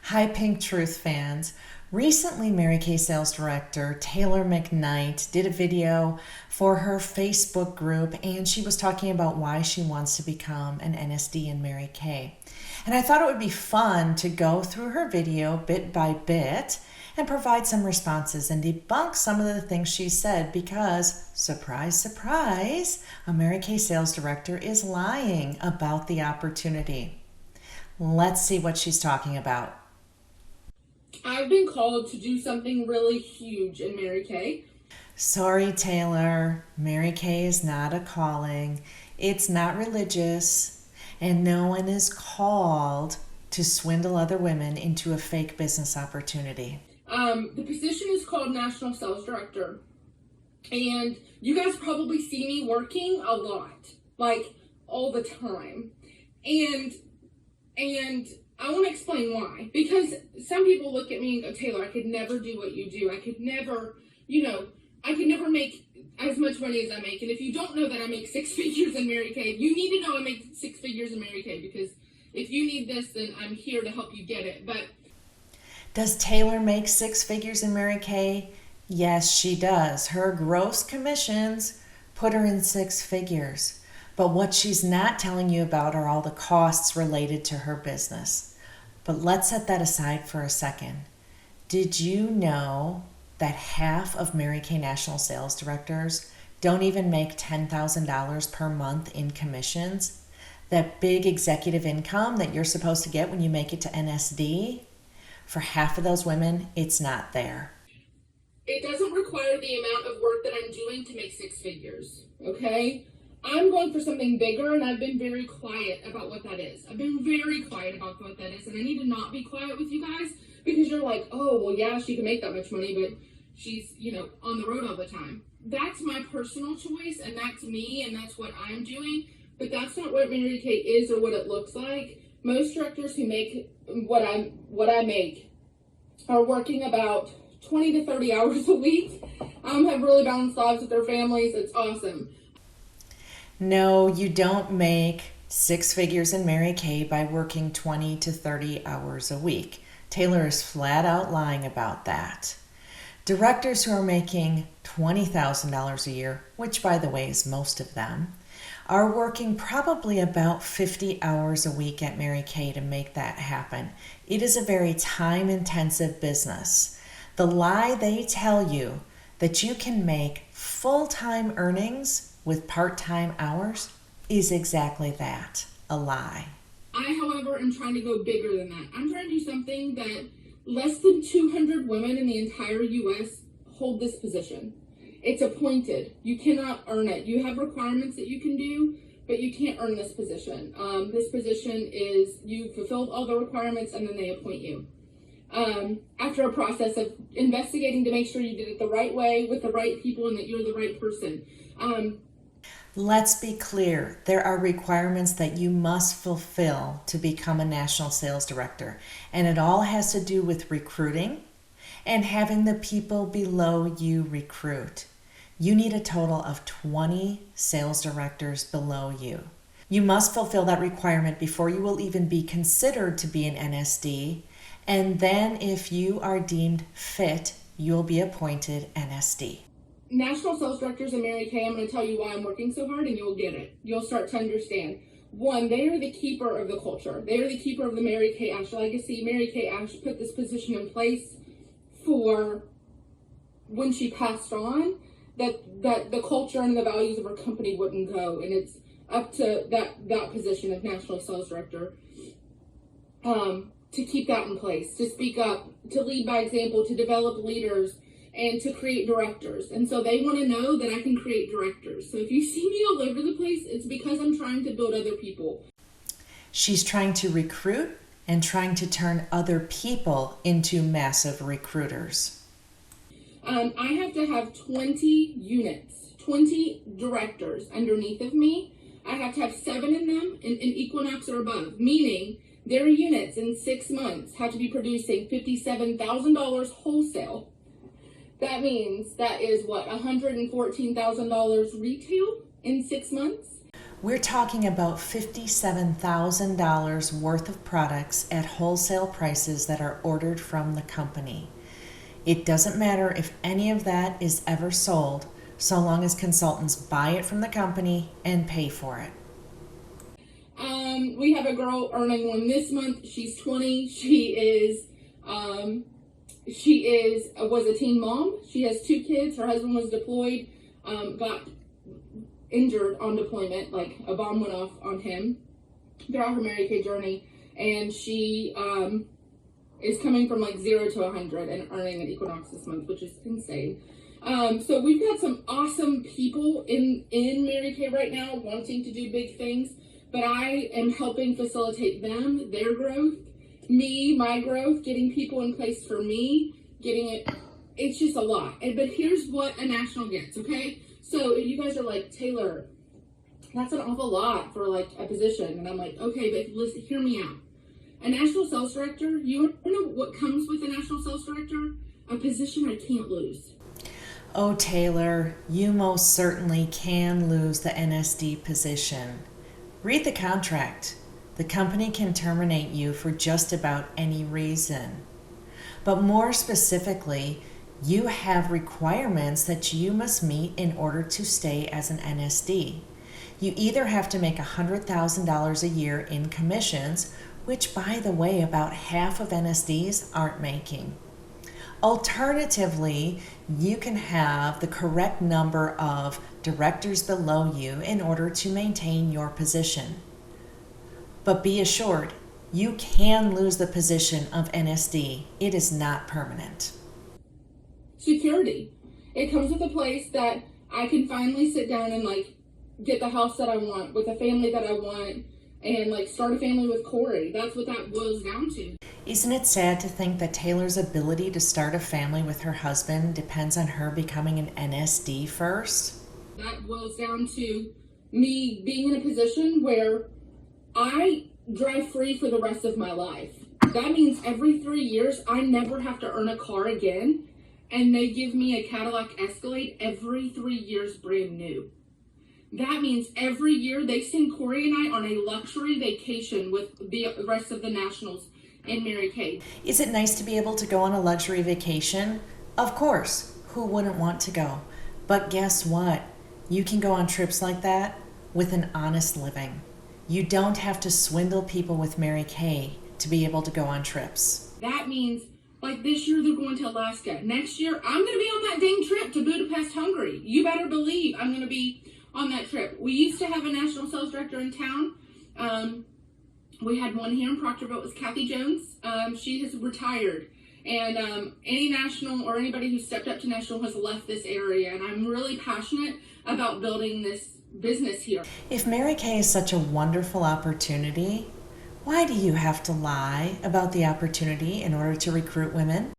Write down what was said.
Hi, Pink Truth fans. Recently, Mary Kay sales director Taylor McKnight did a video for her Facebook group, and she was talking about why she wants to become an NSD in Mary Kay. And I thought it would be fun to go through her video bit by bit and provide some responses and debunk some of the things she said because, surprise, surprise, a Mary Kay sales director is lying about the opportunity. Let's see what she's talking about. I've been called to do something really huge in Mary Kay. Sorry, Taylor. Mary Kay is not a calling. It's not religious, and no one is called to swindle other women into a fake business opportunity. The position is called National Sales Director, and you guys probably see me working a lot, like all the time, and I want to explain why. Because some people look at me and go, Taylor, I could never do what you do. I could never, I could never make as much money as I make. And if you don't know that I make six figures in Mary Kay, you need to know I make six figures in Mary Kay, because if you need this, then I'm here to help you get it. But does Taylor make six figures in Mary Kay? Yes, she does. Her gross commissions put her in six figures. But what she's not telling you about are all the costs related to her business. But let's set that aside for a second. Did you know that half of Mary Kay national sales directors don't even make $10,000 per month in commissions? That big executive income that you're supposed to get when you make it to NSD? For half of those women, it's not there. It doesn't require the amount of work that I'm doing to make six figures, okay? I'm going for something bigger, and I've been very quiet about what that is. I've been very quiet about what that is, and I need to not be quiet with you guys, because you're like, oh, well, yeah, she can make that much money, but she's, on the road all the time. That's my personal choice, and that's me, and that's what I'm doing, but that's not what Mary Kay is or what it looks like. Most directors who make what I make are working about 20 to 30 hours a week, have really balanced lives with their families. It's awesome. No, you don't make six figures in Mary Kay by working 20 to 30 hours a week. Taylor is flat out lying about that. Directors who are making $20,000 a year, which by the way is most of them, are working probably about 50 hours a week at Mary Kay to make that happen. It is a very time-intensive business. The lie they tell you that you can make full-time earnings with part-time hours is exactly that, a lie. I, however, am trying to go bigger than that. I'm trying to do something that less than 200 women in the entire U.S. hold this position. It's appointed. You cannot earn it. You have requirements that you can do, but you can't earn this position. This position is you fulfilled all the requirements and then they appoint you. After a process of investigating to make sure you did it the right way with the right people and that you're the right person. Let's be clear, there are requirements that you must fulfill to become a national sales director, and it all has to do with recruiting and having the people below you recruit. You need a total of 20 sales directors below you. You must fulfill that requirement before you will even be considered to be an NSD, and then if you are deemed fit, you'll be appointed NSD. National sales directors in Mary Kay, I'm going to tell you why I'm working so hard and you'll get it. You'll start to understand. One, they are the keeper of the culture. They are the keeper of the Mary Kay Ash legacy. Mary Kay Ash put this position in place for when she passed on, that the culture and the values of her company wouldn't go. And it's up to that position of national sales director to keep that in place, to speak up, to lead by example, to develop leaders, and to create directors. And so they want to know that I can create directors. So if you see me all over the place, it's because I'm trying to build other people. She's trying to recruit and trying to turn other people into massive recruiters. I have to have 20 units, 20 directors underneath of me. I have to have 7 in them in Equinox or above, meaning their units in 6 months have to be producing $57,000 wholesale. That means that is what, $114,000 retail in 6 months? We're talking about $57,000 worth of products at wholesale prices that are ordered from the company. It doesn't matter if any of that is ever sold, so long as consultants buy it from the company and pay for it. We have a girl earning one this month. She's 20. Was a teen mom. She has 2 kids. Her husband was deployed, got injured on deployment, like a bomb went off on him throughout her Mary Kay journey, and she is coming from like 0 to 100 and earning an Equinox this month, which is insane. So we've got some awesome people in Mary Kay right now wanting to do big things, but I am helping facilitate them, their growth, me, my growth, getting people in place for me, getting it. It's just a lot. But here's what a national gets, okay? So if you guys are like, Taylor, that's an awful lot for like a position. And I'm like, okay, but listen, hear me out. A national sales director, you know what comes with a national sales director? A position I can't lose. Oh, Taylor, you most certainly can lose the NSD position. Read the contract. The company can terminate you for just about any reason. But more specifically, you have requirements that you must meet in order to stay as an NSD. You either have to make $100,000 a year in commissions, which, by the way, about half of NSDs aren't making. Alternatively, you can have the correct number of directors below you in order to maintain your position. But be assured, you can lose the position of NSD. It is not permanent. Security. It comes with a place that I can finally sit down and like get the house that I want, with a family that I want, and like start a family with Corey. That's what that boils down to. Isn't it sad to think that Taylor's ability to start a family with her husband depends on her becoming an NSD first? That boils down to me being in a position where I drive free for the rest of my life. That means every 3 years, I never have to earn a car again. And they give me a Cadillac Escalade every 3 years brand new. That means every year they send Corey and I on a luxury vacation with the rest of the nationals in Mary Kay. Is it nice to be able to go on a luxury vacation? Of course. Who wouldn't want to go? But guess what? You can go on trips like that with an honest living. You don't have to swindle people with Mary Kay to be able to go on trips. That means, like this year, they're going to Alaska. Next year, I'm going to be on that dang trip to Budapest, Hungary. You better believe I'm going to be on that trip. We used to have a national sales director in town. We had one here in Proctorville. It was Kathy Jones. She has retired. And any national or anybody who stepped up to national has left this area. And I'm really passionate about building this business here. If Mary Kay is such a wonderful opportunity, why do you have to lie about the opportunity in order to recruit women?